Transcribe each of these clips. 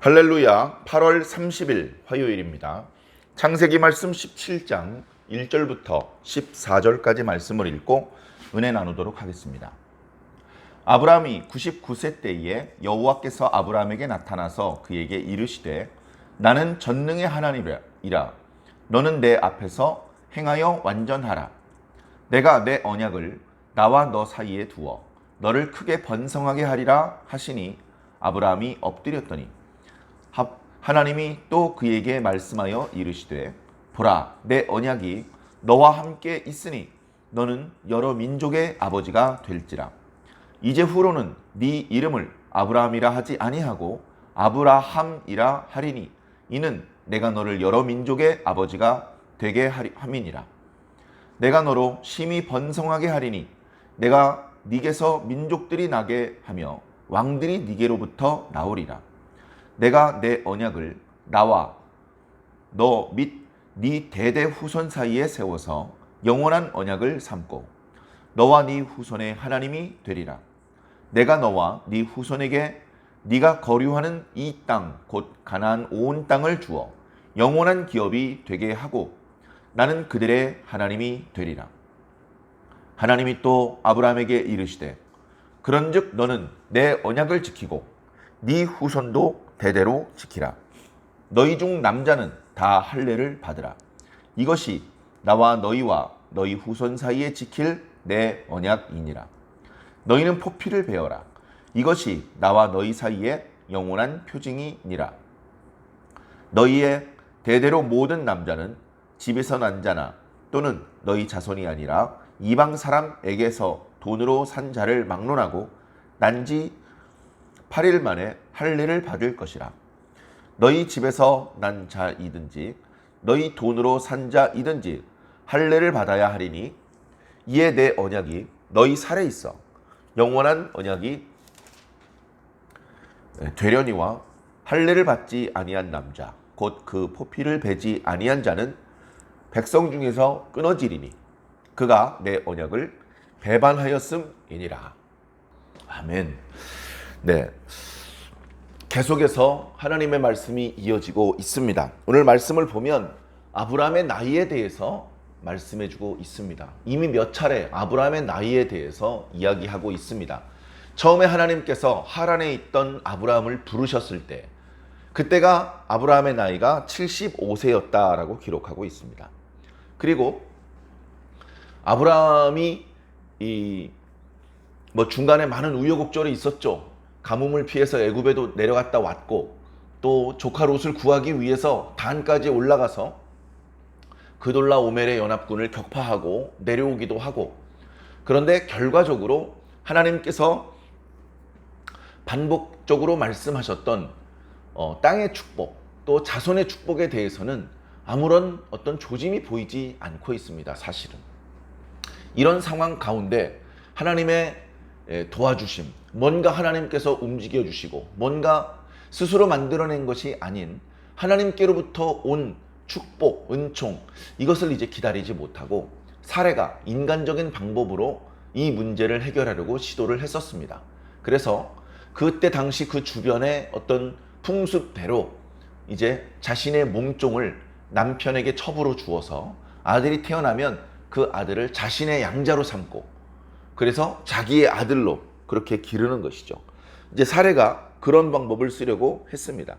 할렐루야. 8월 30일 화요일입니다. 창세기 말씀 17장 1절부터 14절까지 말씀을 읽고 은혜 나누도록 하겠습니다. 아브라함이 99세 때에 여호와께서 아브라함에게 나타나서 그에게 이르시되 나는 전능의 하나님이라 너는 내 앞에서 행하여 완전하라. 내가 내 언약을 나와 너 사이에 두어 너를 크게 번성하게 하리라 하시니 아브라함이 엎드렸더니 하나님이 또 그에게 말씀하여 이르시되 보라 내 언약이 너와 함께 있으니 너는 여러 민족의 아버지가 될지라. 이제 후로는 네 이름을 아브라함이라 하지 아니하고 아브라함이라 하리니 이는 내가 너를 여러 민족의 아버지가 되게 함이니라. 내가 너로 심히 번성하게 하리니 내가 네게서 민족들이 나게 하며 왕들이 네게로부터 나오리라. 내가 내 언약을 나와 너 및 네 대대 후손 사이에 세워서 영원한 언약을 삼고 너와 네 후손의 하나님이 되리라. 내가 너와 네 후손에게 네가 거류하는 이 땅 곧 가나안 온 땅을 주어 영원한 기업이 되게 하고 나는 그들의 하나님이 되리라. 하나님이 또 아브라함에게 이르시되 그런즉 너는 내 언약을 지키고 네 후손도 대대로 지키라. 너희 중 남자는 다 할례를 받으라. 이것이 나와 너희와 너희 후손 사이에 지킬 내 언약이니라. 너희는 포피를 베어라. 이것이 나와 너희 사이에 영원한 표징이니라. 너희의 대대로 모든 남자는 집에서 난 자나 또는 너희 자손이 아니라 이방 사람에게서 돈으로 산 자를 막론하고 난지 8일 만에 할례를 받을 것이라. 너희 집에서 난 자이든지 너희 돈으로 산 자이든지 할례를 받아야 하리니 이에 내 언약이 너희 살에 있어 영원한 언약이 되려니와 할례를 받지 아니한 남자 곧 그 포피를 베지 아니한 자는 백성 중에서 끊어지리니 그가 내 언약을 배반하였음이니라. 아멘. 네, 계속해서 하나님의 말씀이 이어지고 있습니다. 오늘 말씀을 보면 아브라함의 나이에 대해서 말씀해주고 있습니다. 이미 몇 차례 아브라함의 나이에 대해서 이야기하고 있습니다. 처음에 하나님께서 하란에 있던 아브라함을 부르셨을 때 그때가 아브라함의 나이가 75세였다라고 기록하고 있습니다. 그리고 아브라함이 중간에 많은 우여곡절이 있었죠. 가뭄을 피해서 애굽에도 내려갔다 왔고 또 조카 롯을 구하기 위해서 단까지 올라가서 그돌라 오멜의 연합군을 격파하고 내려오기도 하고, 그런데 결과적으로 하나님께서 반복적으로 말씀하셨던 땅의 축복 또 자손의 축복에 대해서는 아무런 어떤 조짐이 보이지 않고 있습니다. 사실은 이런 상황 가운데 하나님의 도와주심, 뭔가 하나님께서 움직여 주시고 뭔가 스스로 만들어낸 것이 아닌 하나님께로부터 온 축복, 은총, 이것을 이제 기다리지 못하고 사례가 인간적인 방법으로 이 문제를 해결하려고 시도를 했었습니다. 그래서 그때 당시 그 주변의 어떤 풍습대로 이제 자신의 몸종을 남편에게 첩으로 주어서 아들이 태어나면 그 아들을 자신의 양자로 삼고 그래서 자기의 아들로 그렇게 기르는 것이죠. 이제 사례가 그런 방법을 쓰려고 했습니다.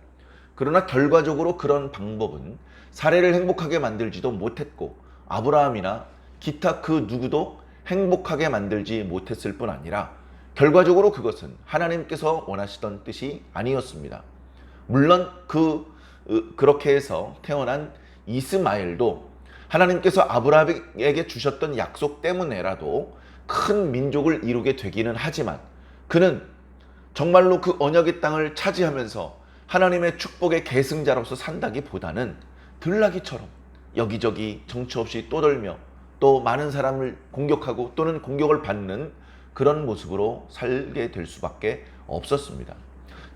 그러나 결과적으로 그런 방법은 사례를 행복하게 만들지도 못했고 아브라함이나 기타 그 누구도 행복하게 만들지 못했을 뿐 아니라 결과적으로 그것은 하나님께서 원하시던 뜻이 아니었습니다. 물론 그렇게 해서 태어난 이스마엘도 하나님께서 아브라함에게 주셨던 약속 때문에라도 큰 민족을 이루게 되기는 하지만 그는 정말로 그 언약의 땅을 차지하면서 하나님의 축복의 계승자로서 산다기보다는 들나귀처럼 여기저기 정처 없이 떠돌며 또 많은 사람을 공격하고 또는 공격을 받는 그런 모습으로 살게 될 수밖에 없었습니다.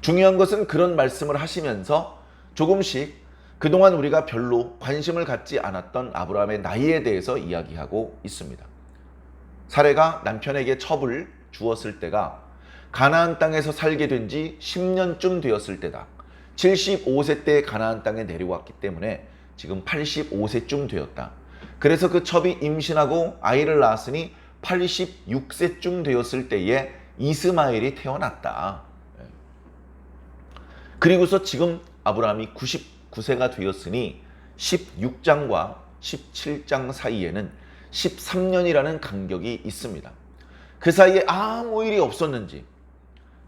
중요한 것은 그런 말씀을 하시면서 조금씩 그동안 우리가 별로 관심을 갖지 않았던 아브라함의 나이에 대해서 이야기하고 있습니다. 사례가 남편에게 첩을 주었을 때가 가나안 땅에서 살게 된 지 10년쯤 되었을 때다. 75세 때 가나안 땅에 내려왔기 때문에 지금 85세쯤 되었다. 그래서 그 첩이 임신하고 아이를 낳았으니 86세쯤 되었을 때에 이스마엘이 태어났다. 그리고서 지금 아브라함이 99세가 되었으니 16장과 17장 사이에는 13년이라는 간격이 있습니다. 그 사이에 아무 일이 없었는지,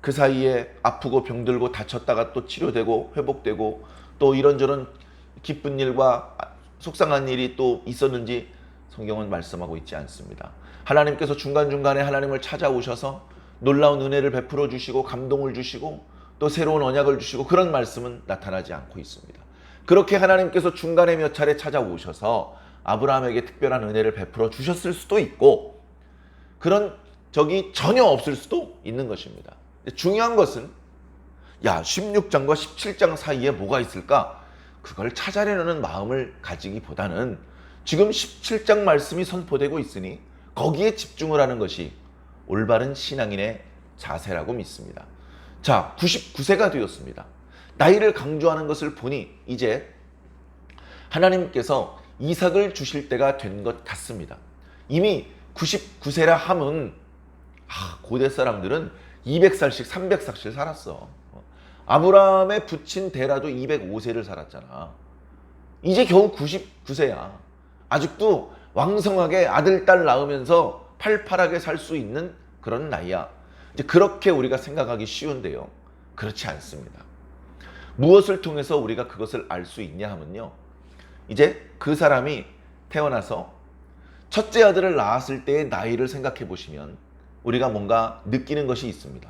그 사이에 아프고 병들고 다쳤다가 또 치료되고 회복되고 또 이런저런 기쁜 일과 속상한 일이 또 있었는지 성경은 말씀하고 있지 않습니다. 하나님께서 중간중간에 하나님을 찾아오셔서 놀라운 은혜를 베풀어 주시고 감동을 주시고 또 새로운 언약을 주시고 그런 말씀은 나타나지 않고 있습니다. 그렇게 하나님께서 중간에 몇 차례 찾아오셔서 아브라함에게 특별한 은혜를 베풀어 주셨을 수도 있고 그런 적이 전혀 없을 수도 있는 것입니다. 중요한 것은 16장과 17장 사이에 뭐가 있을까? 그걸 찾아내려는 마음을 가지기보다는 지금 17장 말씀이 선포되고 있으니 거기에 집중을 하는 것이 올바른 신앙인의 자세라고 믿습니다. 자, 99세가 되었습니다. 나이를 강조하는 것을 보니 이제 하나님께서 이삭을 주실 때가 된 것 같습니다. 이미 99세라 함은 고대 사람들은 200살씩 300살씩 살았어. 아브라함의 부친 데라도 205세를 살았잖아. 이제 겨우 99세야. 아직도 왕성하게 아들, 딸 낳으면서 팔팔하게 살 수 있는 그런 나이야. 이제 그렇게 우리가 생각하기 쉬운데요. 그렇지 않습니다. 무엇을 통해서 우리가 그것을 알 수 있냐 하면요. 이제 그 사람이 태어나서 첫째 아들을 낳았을 때의 나이를 생각해 보시면 우리가 뭔가 느끼는 것이 있습니다.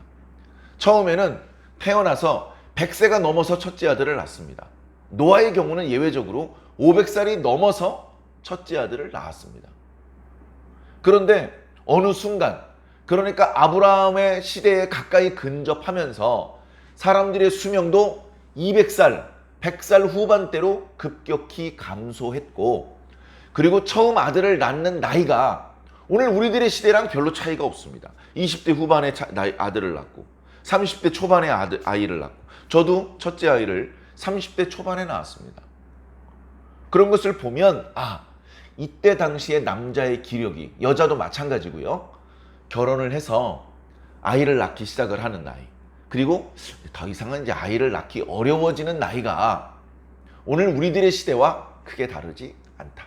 처음에는 태어나서 100세가 넘어서 첫째 아들을 낳습니다. 노아의 경우는 예외적으로 500살이 넘어서 첫째 아들을 낳았습니다. 그런데 어느 순간, 그러니까 아브라함의 시대에 가까이 근접하면서 사람들의 수명도 200살, 100살 후반대로 급격히 감소했고, 그리고 처음 아들을 낳는 나이가 오늘 우리들의 시대랑 별로 차이가 없습니다. 20대 후반에 아들을 낳고 30대 초반에 아이를 낳고, 저도 첫째 아이를 30대 초반에 낳았습니다. 그런 것을 보면 이때 당시에 남자의 기력이, 여자도 마찬가지고요. 결혼을 해서 아이를 낳기 시작을 하는 나이, 그리고 더 이상은 이제 아이를 낳기 어려워지는 나이가 오늘 우리들의 시대와 크게 다르지 않다.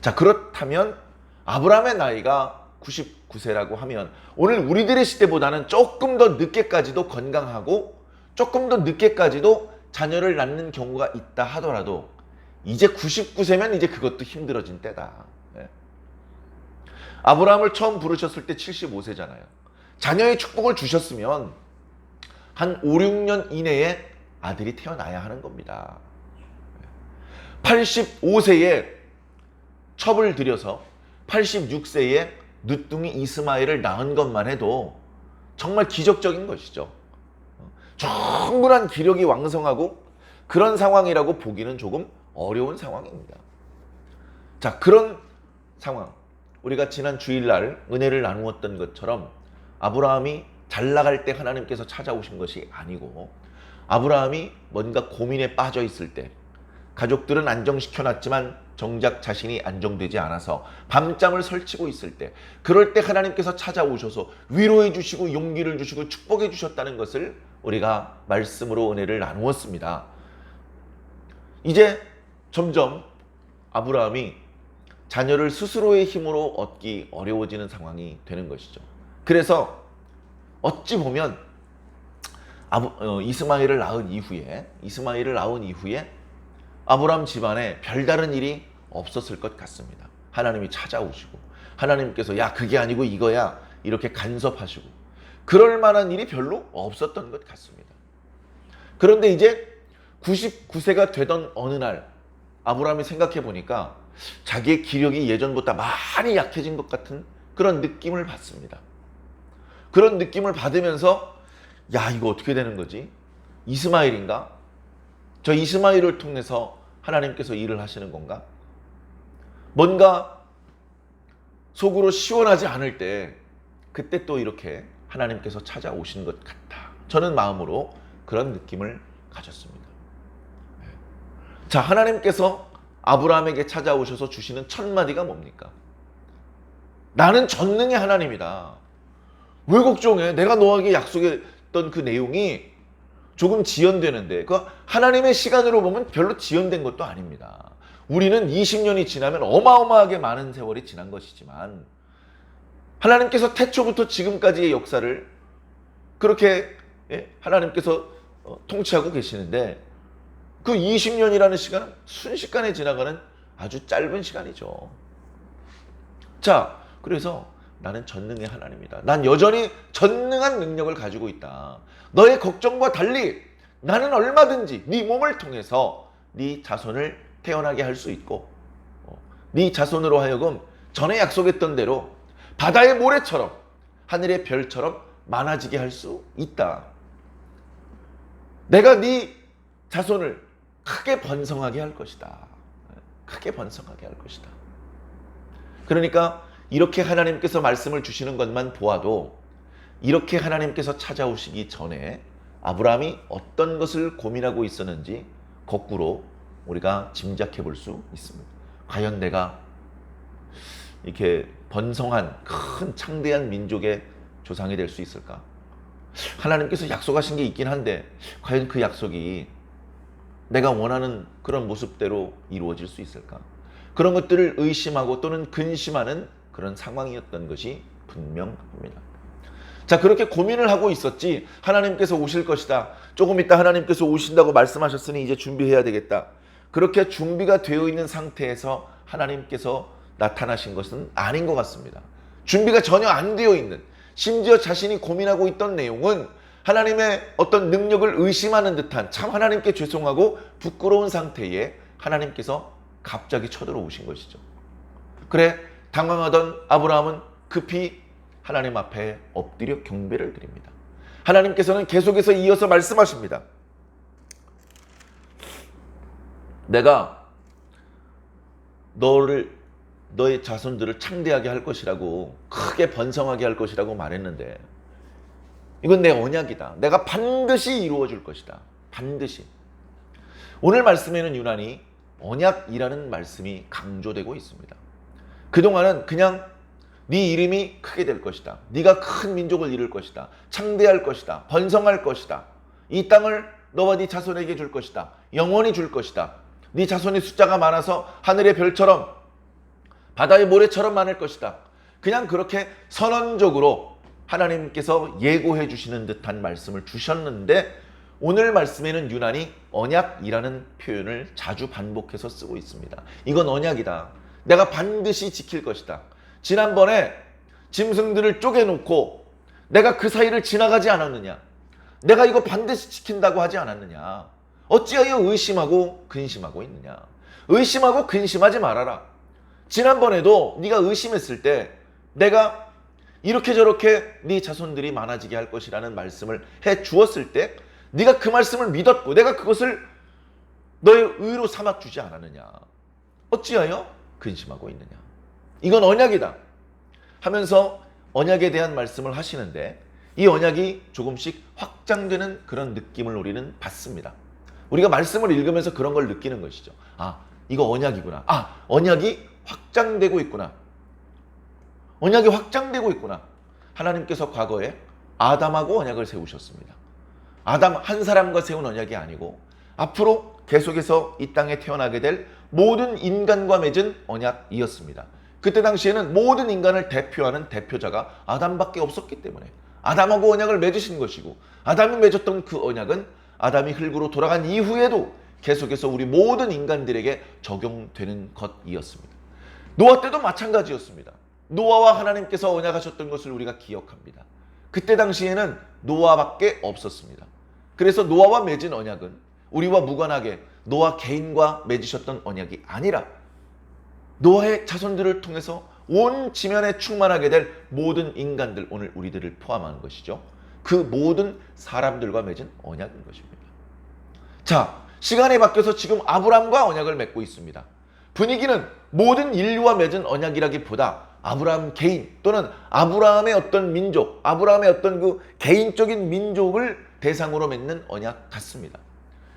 자, 그렇다면 아브라함의 나이가 99세라고 하면 오늘 우리들의 시대보다는 조금 더 늦게까지도 건강하고 조금 더 늦게까지도 자녀를 낳는 경우가 있다 하더라도 이제 99세면 이제 그것도 힘들어진 때다. 아브라함을 처음 부르셨을 때 75세잖아요. 자녀의 축복을 주셨으면 한 5, 6년 이내에 아들이 태어나야 하는 겁니다. 85세에 첩을 들여서 86세에 늦둥이 이스마엘을 낳은 것만 해도 정말 기적적인 것이죠. 충분한 기력이 왕성하고 그런 상황이라고 보기는 조금 어려운 상황입니다. 자, 그런 상황, 우리가 지난 주일날 은혜를 나누었던 것처럼 아브라함이 잘 나갈 때 하나님께서 찾아오신 것이 아니고, 아브라함이 뭔가 고민에 빠져 있을 때, 가족들은 안정시켜놨지만 정작 자신이 안정되지 않아서 밤잠을 설치고 있을 때, 그럴 때 하나님께서 찾아오셔서 위로해 주시고 용기를 주시고 축복해 주셨다는 것을 우리가 말씀으로 은혜를 나누었습니다. 이제 점점 아브라함이 자녀를 스스로의 힘으로 얻기 어려워지는 상황이 되는 것이죠. 그래서 어찌 보면 이스마엘을 낳은 이후에 아브라함 집안에 별다른 일이 없었을 것 같습니다. 하나님이 찾아오시고 하나님께서 야, 그게 아니고 이거야, 이렇게 간섭하시고 그럴 만한 일이 별로 없었던 것 같습니다. 그런데 이제 99세가 되던 어느 날 아브라함이 생각해 보니까 자기의 기력이 예전보다 많이 약해진 것 같은 그런 느낌을 받습니다. 그런 느낌을 받으면서 야, 이거 어떻게 되는 거지? 이스마엘인가? 저 이스마엘을 통해서 하나님께서 일을 하시는 건가? 뭔가 속으로 시원하지 않을 때 그때 또 이렇게 하나님께서 찾아오신 것 같다. 저는 마음으로 그런 느낌을 가졌습니다. 자, 하나님께서 아브라함에게 찾아오셔서 주시는 첫 마디가 뭡니까? 나는 전능의 하나님이다. 왜 걱정해? 내가 너에게 약속했던 그 내용이 조금 지연되는데, 그 하나님의 시간으로 보면 별로 지연된 것도 아닙니다. 우리는 20년이 지나면 어마어마하게 많은 세월이 지난 것이지만, 하나님께서 태초부터 지금까지의 역사를 그렇게 하나님께서 통치하고 계시는데, 그 20년이라는 시간은 순식간에 지나가는 아주 짧은 시간이죠. 자, 그래서 나는 전능의 하나님이다. 난 여전히 전능한 능력을 가지고 있다. 너의 걱정과 달리 나는 얼마든지 네 몸을 통해서 네 자손을 태어나게 할 수 있고, 네 자손으로 하여금 전에 약속했던 대로 바다의 모래처럼 하늘의 별처럼 많아지게 할 수 있다. 내가 네 자손을 크게 번성하게 할 것이다. 크게 번성하게 할 것이다. 그러니까 이렇게 하나님께서 말씀을 주시는 것만 보아도, 이렇게 하나님께서 찾아오시기 전에 아브라함이 어떤 것을 고민하고 있었는지 거꾸로 우리가 짐작해 볼 수 있습니다. 과연 내가 이렇게 번성한 큰 창대한 민족의 조상이 될 수 있을까? 하나님께서 약속하신 게 있긴 한데 과연 그 약속이 내가 원하는 그런 모습대로 이루어질 수 있을까? 그런 것들을 의심하고 또는 근심하는 그런 상황이었던 것이 분명합니다. 자, 그렇게 고민을 하고 있었지, 하나님께서 오실 것이다, 조금 있다 하나님께서 오신다고 말씀하셨으니 이제 준비해야 되겠다, 그렇게 준비가 되어 있는 상태에서 하나님께서 나타나신 것은 아닌 것 같습니다. 준비가 전혀 안 되어 있는, 심지어 자신이 고민하고 있던 내용은 하나님의 어떤 능력을 의심하는 듯한, 참 하나님께 죄송하고 부끄러운 상태에 하나님께서 갑자기 쳐들어오신 것이죠. 그래, 당황하던 아브라함은 급히 하나님 앞에 엎드려 경배를 드립니다. 하나님께서는 계속해서 이어서 말씀하십니다. 내가 너의 자손들을 창대하게 할 것이라고, 크게 번성하게 할 것이라고 말했는데, 이건 내 언약이다. 내가 반드시 이루어 줄 것이다. 반드시. 오늘 말씀에는 유난히 언약이라는 말씀이 강조되고 있습니다. 그동안은 그냥 네 이름이 크게 될 것이다, 네가 큰 민족을 이룰 것이다, 창대할 것이다, 번성할 것이다, 이 땅을 너와 네 자손에게 줄 것이다, 영원히 줄 것이다, 네 자손의 숫자가 많아서 하늘의 별처럼 바다의 모래처럼 많을 것이다. 그냥 그렇게 선언적으로 하나님께서 예고해 주시는 듯한 말씀을 주셨는데, 오늘 말씀에는 유난히 언약이라는 표현을 자주 반복해서 쓰고 있습니다. 이건 언약이다. 내가 반드시 지킬 것이다. 지난번에 짐승들을 쪼개놓고 내가 그 사이를 지나가지 않았느냐? 내가 이거 반드시 지킨다고 하지 않았느냐? 어찌하여 의심하고 근심하고 있느냐? 의심하고 근심하지 말아라. 지난번에도 네가 의심했을 때 내가 이렇게 저렇게 네 자손들이 많아지게 할 것이라는 말씀을 해 주었을 때 네가 그 말씀을 믿었고 내가 그것을 너의 의로 삼아 주지 않았느냐? 어찌하여 근심하고 있느냐? 이건 언약이다 하면서 언약에 대한 말씀을 하시는데, 이 언약이 조금씩 확장되는 그런 느낌을 우리는 받습니다. 우리가 말씀을 읽으면서 그런 걸 느끼는 것이죠. 아, 이거 언약이구나. 아, 언약이 확장되고 있구나. 언약이 확장되고 있구나. 하나님께서 과거에 아담하고 언약을 세우셨습니다. 아담 한 사람과 세운 언약이 아니고 앞으로 계속해서 이 땅에 태어나게 될 모든 인간과 맺은 언약이었습니다. 그때 당시에는 모든 인간을 대표하는 대표자가 아담밖에 없었기 때문에 아담하고 언약을 맺으신 것이고, 아담이 맺었던 그 언약은 아담이 흙으로 돌아간 이후에도 계속해서 우리 모든 인간들에게 적용되는 것이었습니다. 노아 때도 마찬가지였습니다. 노아와 하나님께서 언약하셨던 것을 우리가 기억합니다. 그때 당시에는 노아밖에 없었습니다. 그래서 노아와 맺은 언약은 우리와 무관하게 노아 개인과 맺으셨던 언약이 아니라 노아의 자손들을 통해서 온 지면에 충만하게 될 모든 인간들, 오늘 우리들을 포함하는 것이죠. 그 모든 사람들과 맺은 언약인 것입니다. 자, 시간이 바뀌어서 지금 아브라함과 언약을 맺고 있습니다. 분위기는 모든 인류와 맺은 언약이라기보다 아브라함 개인 또는 아브라함의 어떤 민족, 아브라함의 어떤 그 개인적인 민족을 대상으로 맺는 언약 같습니다.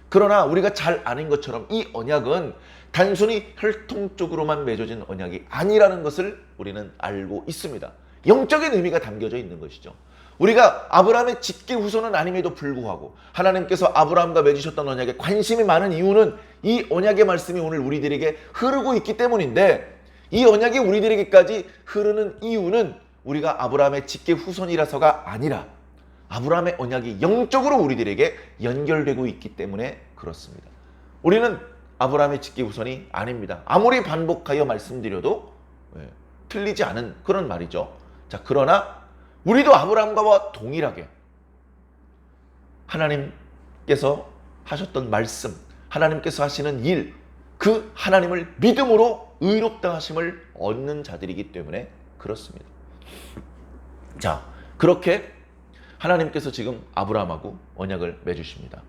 그러나 우리가 잘 아는 것처럼 이 언약은 단순히 혈통적으로만 맺어진 언약이 아니라는 것을 우리는 알고 있습니다. 영적인 의미가 담겨져 있는 것이죠. 우리가 아브라함의 직계 후손은 아님에도 불구하고 하나님께서 아브라함과 맺으셨던 언약에 관심이 많은 이유는 이 언약의 말씀이 오늘 우리들에게 흐르고 있기 때문인데, 이 언약이 우리들에게까지 흐르는 이유는 우리가 아브라함의 직계 후손이라서가 아니라 아브라함의 언약이 영적으로 우리들에게 연결되고 있기 때문에 그렇습니다. 우리는 아브라함의 직계 후손이 아닙니다. 아무리 반복하여 말씀드려도 틀리지 않은 그런 말이죠. 자, 그러나 우리도 아브라함과 동일하게 하나님께서 하셨던 말씀, 하나님께서 하시는 일, 그 하나님을 믿음으로 의롭다 하심을 얻는 자들이기 때문에 그렇습니다. 자, 그렇게 하나님께서 지금 아브라함하고 언약을 맺으십니다.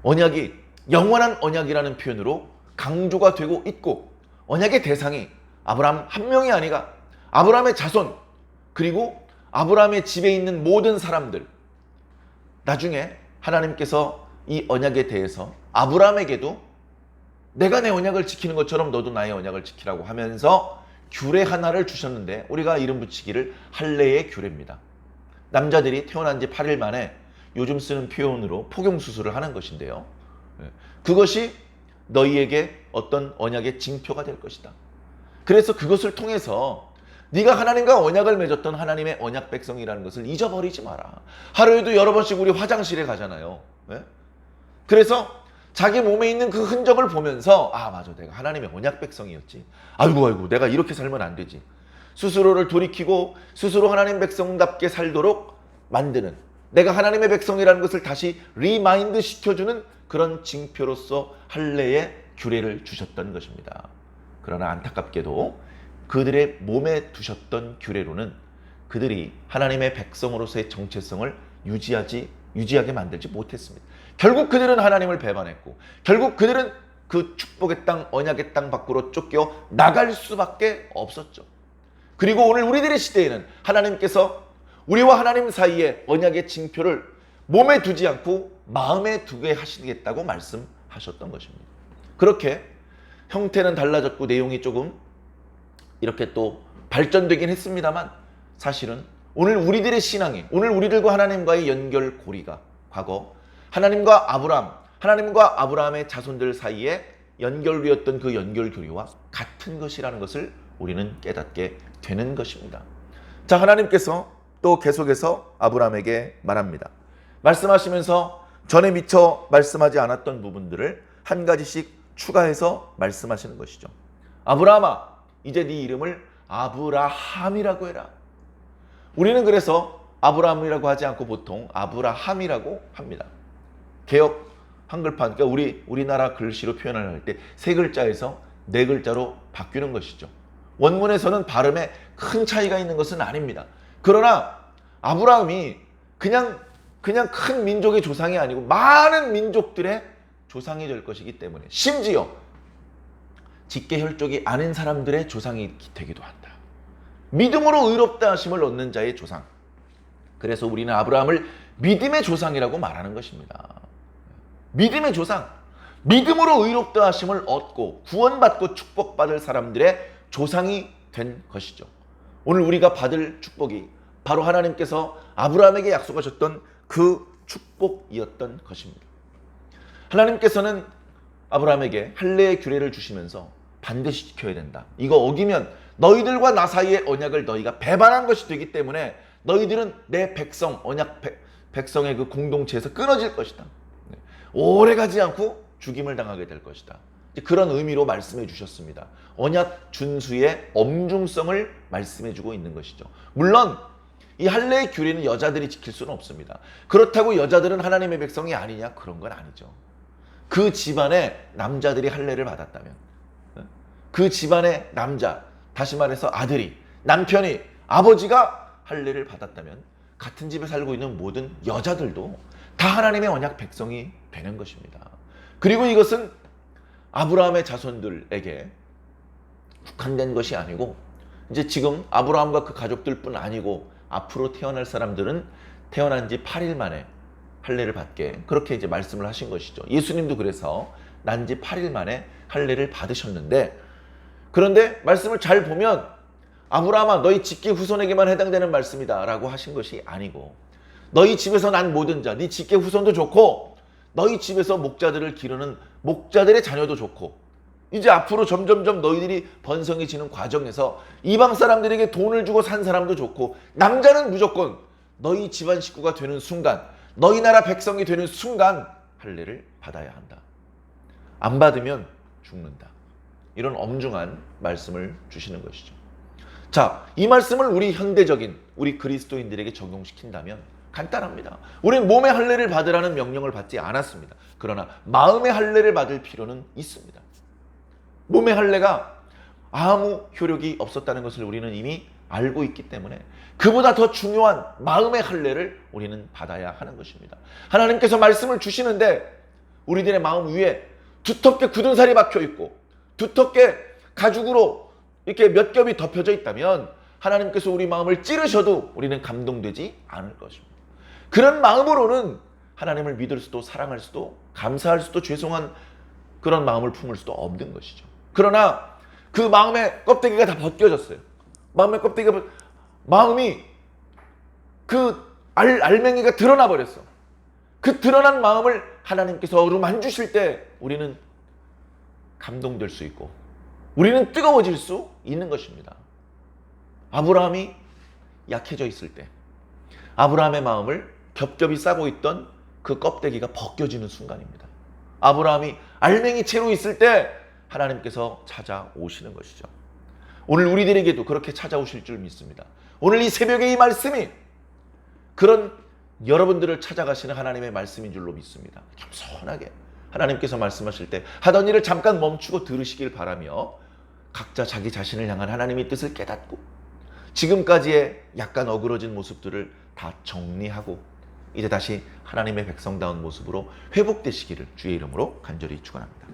언약이 영원한 언약이라는 표현으로 강조가 되고 있고, 언약의 대상이 아브라함 한 명이 아니라 아브라함의 자손, 그리고 아브라함의 집에 있는 모든 사람들. 나중에 하나님께서 이 언약에 대해서 아브라함에게도 내가 내 언약을 지키는 것처럼 너도 나의 언약을 지키라고 하면서 규례 하나를 주셨는데, 우리가 이름 붙이기를 할례의 규례입니다. 남자들이 태어난 지 8일 만에 요즘 쓰는 표현으로 포경수술을 하는 것인데요, 그것이 너희에게 어떤 언약의 징표가 될 것이다. 그래서 그것을 통해서 네가 하나님과 언약을 맺었던 하나님의 언약 백성이라는 것을 잊어버리지 마라. 하루에도 여러 번씩 우리 화장실에 가잖아요. 그래서 자기 몸에 있는 그 흔적을 보면서, 아 맞아, 내가 하나님의 언약 백성이었지. 아이고 내가 이렇게 살면 안 되지. 스스로를 돌이키고 스스로 하나님 백성답게 살도록 만드는, 내가 하나님의 백성이라는 것을 다시 리마인드 시켜주는 그런 징표로서 할례의 규례를 주셨던 것입니다. 그러나 안타깝게도 그들의 몸에 두셨던 규례로는 그들이 하나님의 백성으로서의 정체성을 유지하게 만들지 못했습니다. 결국 그들은 하나님을 배반했고, 결국 그들은 그 축복의 땅, 언약의 땅 밖으로 쫓겨 나갈 수밖에 없었죠. 그리고 오늘 우리들의 시대에는 하나님께서 우리와 하나님 사이에 언약의 징표를 몸에 두지 않고 마음에 두게 하시겠다고 말씀하셨던 것입니다. 그렇게 형태는 달라졌고 내용이 조금 이렇게 또 발전되긴 했습니다만, 사실은 오늘 우리들의 신앙이, 오늘 우리들과 하나님과의 연결고리가 과거 하나님과 아브라함의 자손들 사이에 연결되었던 그 연결고리와 같은 것이라는 것을 우리는 깨닫게 되는 것입니다. 자, 하나님께서 또 계속해서 아브라함에게 말합니다. 말씀하시면서 전에 미처 말씀하지 않았던 부분들을 한 가지씩 추가해서 말씀하시는 것이죠. 아브라함아, 이제 네 이름을 아브라함이라고 해라. 우리는 그래서 아브라함이라고 하지 않고 보통 아브라함이라고 합니다. 개역 한글판, 그러니까 우리나라 글씨로 표현을 할 때 세 글자에서 네 글자로 바뀌는 것이죠. 원문에서는 발음에 큰 차이가 있는 것은 아닙니다. 그러나 아브라함이 그냥 큰 민족의 조상이 아니고 많은 민족들의 조상이 될 것이기 때문에, 심지어 직계 혈족이 아닌 사람들의 조상이 되기도 한다. 믿음으로 의롭다 하심을 얻는 자의 조상. 그래서 우리는 아브라함을 믿음의 조상이라고 말하는 것입니다. 믿음의 조상. 믿음으로 의롭다 하심을 얻고 구원받고 축복받을 사람들의 조상이 된 것이죠. 오늘 우리가 받을 축복이 바로 하나님께서 아브라함에게 약속하셨던 그 축복이었던 것입니다. 하나님께서는 아브라함에게 할례의 규례를 주시면서 반드시 지켜야 된다. 이거 어기면 너희들과 나 사이의 언약을 너희가 배반한 것이 되기 때문에 너희들은 내 백성, 언약 백성의 그 공동체에서 끊어질 것이다. 오래가지 않고 죽임을 당하게 될 것이다. 그런 의미로 말씀해 주셨습니다. 언약 준수의 엄중성을 말씀해 주고 있는 것이죠. 물론 이 할례의 규례는 여자들이 지킬 수는 없습니다. 그렇다고 여자들은 하나님의 백성이 아니냐? 그런 건 아니죠. 그 집안의 남자들이 할례를 받았다면, 그 집안의 남자, 다시 말해서 아들이, 남편이, 아버지가 할례를 받았다면 같은 집에 살고 있는 모든 여자들도 다 하나님의 언약 백성이 되는 것입니다. 그리고 이것은 아브라함의 자손들에게 국한된 것이 아니고, 이제 지금 아브라함과 그 가족들뿐 아니고 앞으로 태어날 사람들은 태어난 지 8일 만에 할례를 받게 그렇게 이제 말씀을 하신 것이죠. 예수님도 그래서 난 지 8일 만에 할례를 받으셨는데, 그런데 말씀을 잘 보면 아브라함아 너희 직계 후손에게만 해당되는 말씀이다 라고 하신 것이 아니고, 너희 집에서 난 모든 자, 네 직계 후손도 좋고 너희 집에서 목자들을 기르는 목자들의 자녀도 좋고, 이제 앞으로 점점점 너희들이 번성해지는 과정에서 이방 사람들에게 돈을 주고 산 사람도 좋고, 남자는 무조건 너희 집안 식구가 되는 순간, 너희 나라 백성이 되는 순간 할례를 받아야 한다. 안 받으면 죽는다. 이런 엄중한 말씀을 주시는 것이죠. 자, 이 말씀을 우리 현대적인 우리 그리스도인들에게 적용시킨다면 간단합니다. 우리는 몸의 할례를 받으라는 명령을 받지 않았습니다. 그러나 마음의 할례를 받을 필요는 있습니다. 몸의 할례가 아무 효력이 없었다는 것을 우리는 이미 알고 있기 때문에 그보다 더 중요한 마음의 할례를 우리는 받아야 하는 것입니다. 하나님께서 말씀을 주시는데 우리들의 마음 위에 두텁게 굳은 살이 박혀 있고 두텁게 가죽으로 이렇게 몇 겹이 덮여져 있다면 하나님께서 우리 마음을 찌르셔도 우리는 감동되지 않을 것입니다. 그런 마음으로는 하나님을 믿을 수도 사랑할 수도 감사할 수도 죄송한 그런 마음을 품을 수도 없는 것이죠. 그러나 그 마음의 껍데기가 다 벗겨졌어요. 마음의 껍데기가, 마음이 그 알맹이가 드러나 버렸어. 그 드러난 마음을 하나님께서 어루만 주실 때 우리는 감동될 수 있고 우리는 뜨거워질 수 있는 것입니다. 아브라함이 약해져 있을 때 아브라함의 마음을 겹겹이 싸고 있던 그 껍데기가 벗겨지는 순간입니다. 아브라함이 알맹이 채로 있을 때 하나님께서 찾아오시는 것이죠. 오늘 우리들에게도 그렇게 찾아오실 줄 믿습니다. 오늘 이 새벽에 이 말씀이 그런 여러분들을 찾아가시는 하나님의 말씀인 줄로 믿습니다. 겸손하게 하나님께서 말씀하실 때 하던 일을 잠깐 멈추고 들으시길 바라며 각자 자기 자신을 향한 하나님의 뜻을 깨닫고 지금까지의 약간 어그러진 모습들을 다 정리하고 이제 다시 하나님의 백성다운 모습으로 회복되시기를 주의 이름으로 간절히 축원합니다.